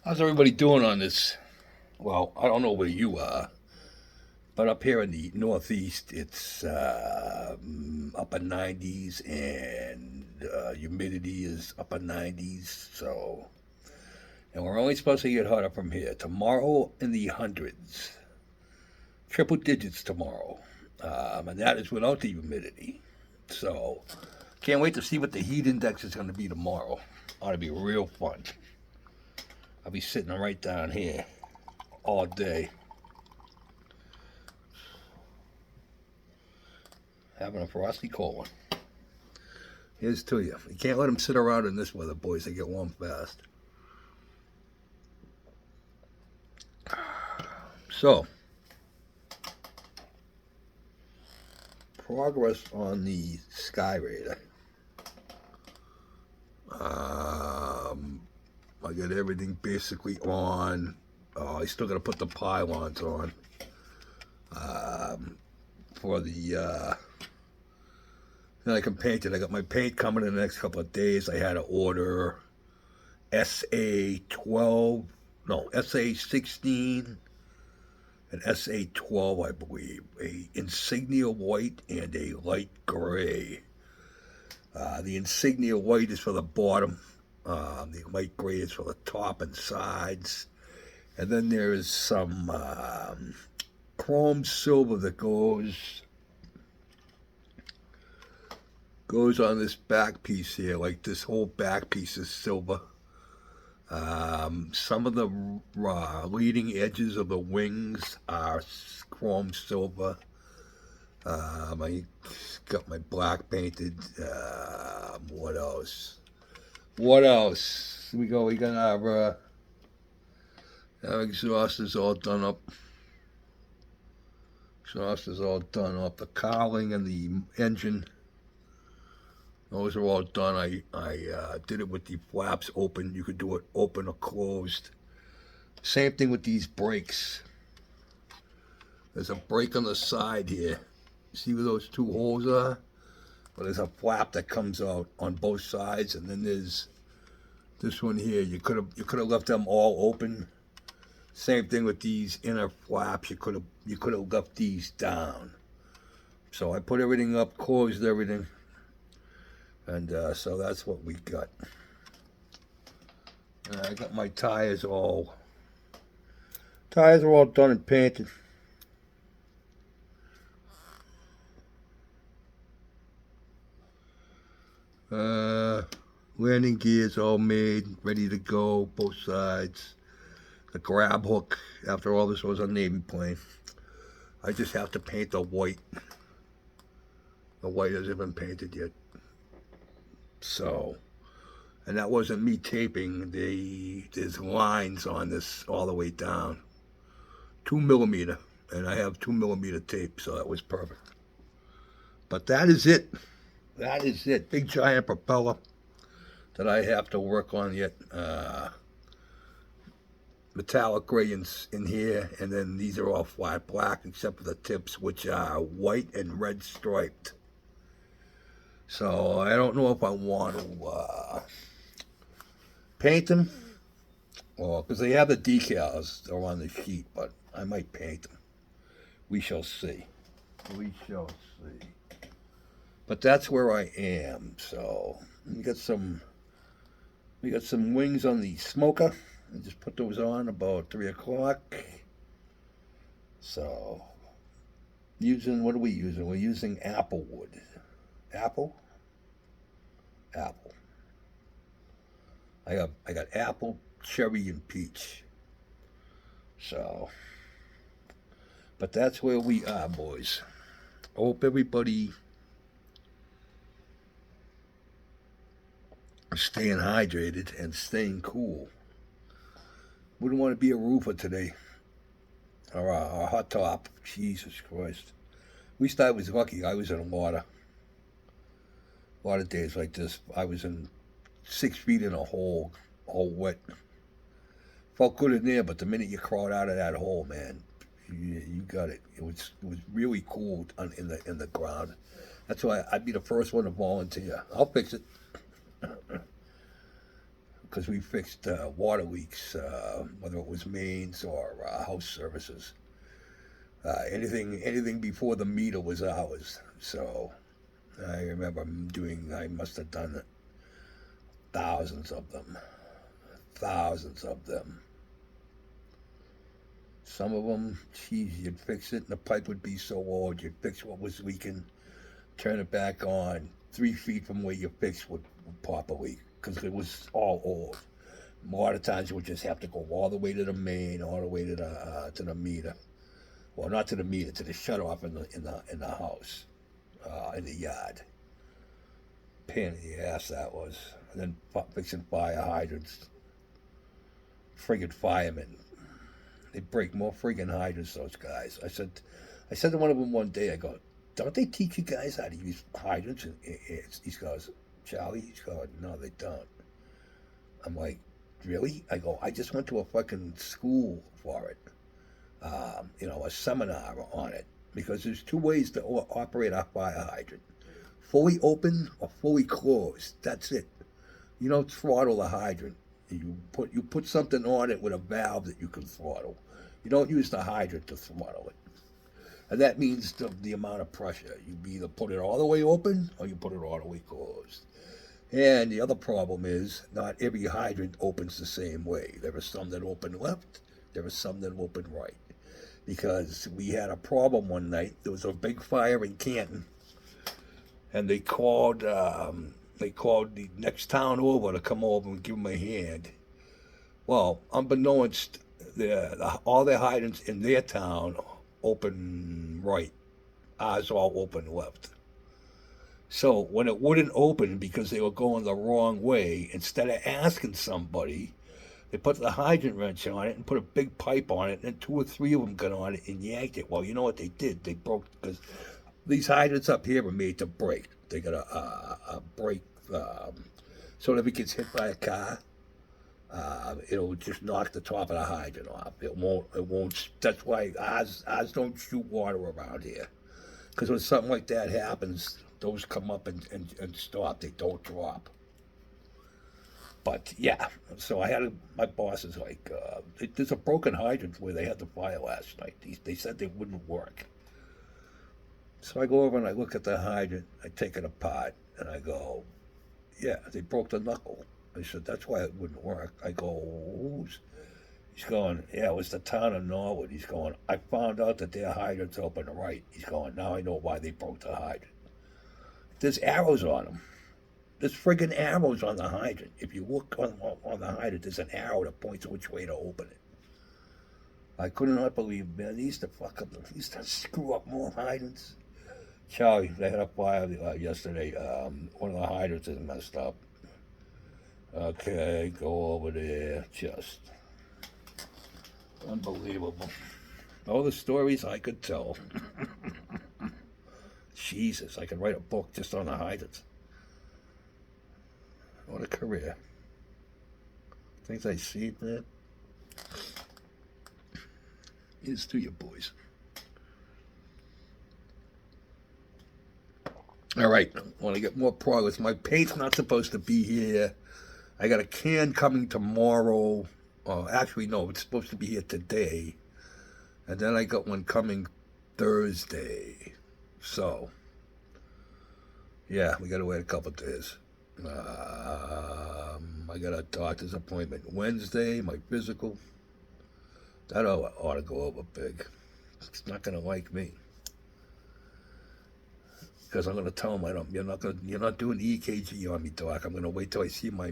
How's everybody doing on this? Well, I don't know where you are, but up here in the Northeast, it's upper 90s and humidity is upper 90s. So, and we're only supposed to get hotter from here. Tomorrow in the hundreds, triple digits tomorrow, and that is without the humidity. So, can't wait to see what the heat index is going to be tomorrow. Ought to be real fun. I'll be sitting right down here all day, having a frosty cold one. Here's to you. You can't let them sit around in this weather, boys. They get warm fast. So, progress on the SKYRAIDER. I got everything basically on. I still got to put the pylons on for the. Then I can paint it. I got my paint coming in the next couple of days. I had to order SA12, no, SA16 and SA12, I believe. A insignia white and a light gray. The insignia white is for the bottom. The light gray is for the top and sides. And then there is some chrome silver that goes on this back piece here. Like this whole back piece is silver. Some of the leading edges of the wings are chrome silver. I got my black painted. What else? Here we go. We got our exhaust is all done up. The cowling and the engine, those are all done. I did it with the flaps open. You could do it open or closed. Same thing with these brakes. There's a brake on the side here. See where those two holes are? Well, there's a flap that comes out on both sides, and then there's this one here. You could have left them all open. Same thing with these inner flaps. You could have left these down. So I put everything up, closed everything, and so that's what we got. And I got my tires are all done and painted. Landing gears all made, ready to go, both sides. The grab hook, after all this was a Navy plane. I just have to paint the white. The white hasn't been painted yet. So, and that wasn't me taping. There's lines on this all the way down. 2mm, and I have 2mm tape, so that was perfect. But that is it. Big giant propeller that I have to work on yet. Metallic gray in here, and then these are all flat black except for the tips, which are white and red striped. So I don't know if I want to paint them, or because they have the decals that are on the sheet, but I might paint them. We shall see. But that's where I am. So we got some wings on the smoker. I just put those on about 3 o'clock. So what are we using? We're using apple wood. Apple. I got apple, cherry, and peach. So, but that's where we are, boys. I hope everybody is staying hydrated and staying cool. Wouldn't want to be a roofer today, or a hot top. Jesus Christ. At least I was lucky. I was in water. A lot of days like this, I was in 6 feet in a hole, all wet. Felt good in there, but the minute you crawled out of that hole, man, you got it. It was really cool in the ground. That's why I'd be the first one to volunteer. I'll fix it. because we fixed water leaks, whether it was mains or house services. Anything before the meter was ours. So I remember I must have done thousands of them. Thousands of them. Some of them, geez, you'd fix it and the pipe would be so old, you'd fix what was leaking, turn it back on, 3 feet from where you fixed would pop a leak because it was all old. A lot of times you would just have to go all the way to the main, all the way to the meter. Well, not to the meter, to the shut off in the house, in the yard. Pain in the ass that was. And then fixing fire hydrants. Friggin' firemen. They break more friggin' hydrants, those guys. I said to one of them one day, I go, don't they teach you guys how to use hydrants? And he goes, Charlie, he's going, no, they don't. I'm like, really? I go, I just went to a fucking school for it. A seminar on it. Because there's 2 ways to operate a fire hydrant. Fully open or fully closed. That's it. You don't throttle the hydrant. You put something on it with a valve that you can throttle. You don't use the hydrant to throttle it. And that means the amount of pressure. You either put it all the way open or you put it all the way closed. And the other problem is not every hydrant opens the same way. There are some that open left. There are some that open right. Because we had a problem one night. There was a big fire in Canton. And they called the next town over to come over and give them a hand. Well, unbeknownst, all their hydrants in their town open right. Ours all open left. So when it wouldn't open because they were going the wrong way, instead of asking somebody, they put the hydrant wrench on it and put a big pipe on it, and then 2 or 3 of them got on it and yanked it. Well, you know what they did? They broke, because these hydrants up here are made to break. They got a break, so that if it gets hit by a car, it'll just knock the top of the hydrant off. It won't, that's why ours don't shoot water around here. Because when something like that happens, those come up and stop. They don't drop. But yeah, so my boss is like, there's a broken hydrant where they had the fire last night. They said they wouldn't work. So I go over and I look at the hydrant, I take it apart, and I go, yeah, they broke the knuckle. I said, that's why it wouldn't work. I go, who's? He's going, yeah, it was the town of Norwood. He's going, I found out that their hydrant's open right. He's going, now I know why they broke the hydrant. There's arrows on them. There's friggin' arrows on the hydrant. If you look on the hydrant, there's an arrow that points which way to open it. I could not believe, man, they used to they used to screw up more hydrants. Charlie, they had a fire yesterday. One of the hydrants is messed up. Okay, go over there. Just unbelievable. All the stories I could tell. Jesus, I could write a book just on the hydrants. What a career. Things I see, man. Here's to you, boys. All right, I want to get more progress. My paint's not supposed to be here. I got a can coming tomorrow. Actually, no, it's supposed to be here today. And then I got one coming Thursday. So, yeah, we got to wait a couple of days. I got a doctor's appointment Wednesday, my physical. That ought to go over big. It's not going to like me. Because I'm going to tell him you're not doing EKG on me, doc. I'm going to wait till I see my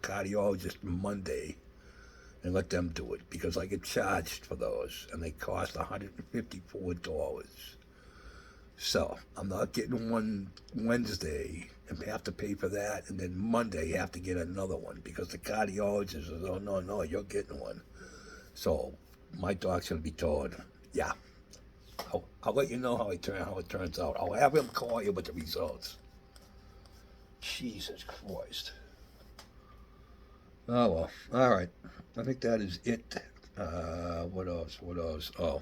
cardiologist Monday and let them do it, because I get charged for those and they cost $154. So I'm not getting one Wednesday and have to pay for that, and then Monday have to get another one because the cardiologist says, oh no, you're getting one. So my doc's going to be told, yeah. I'll let you know how it turns out. I'll have him call you with the results. Jesus Christ. Oh, well. All right. I think that is it. What else? Oh.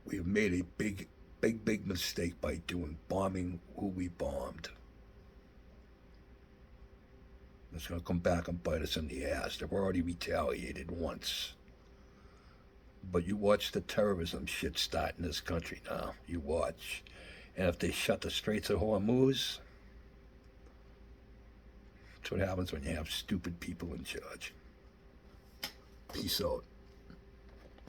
We've made a big big, big mistake by bombing who we bombed. It's going to come back and bite us in the ass. They've already retaliated once. But you watch the terrorism shit start in this country now. You watch. And if they shut the Straits of Hormuz, that's what happens when you have stupid people in charge. Peace out.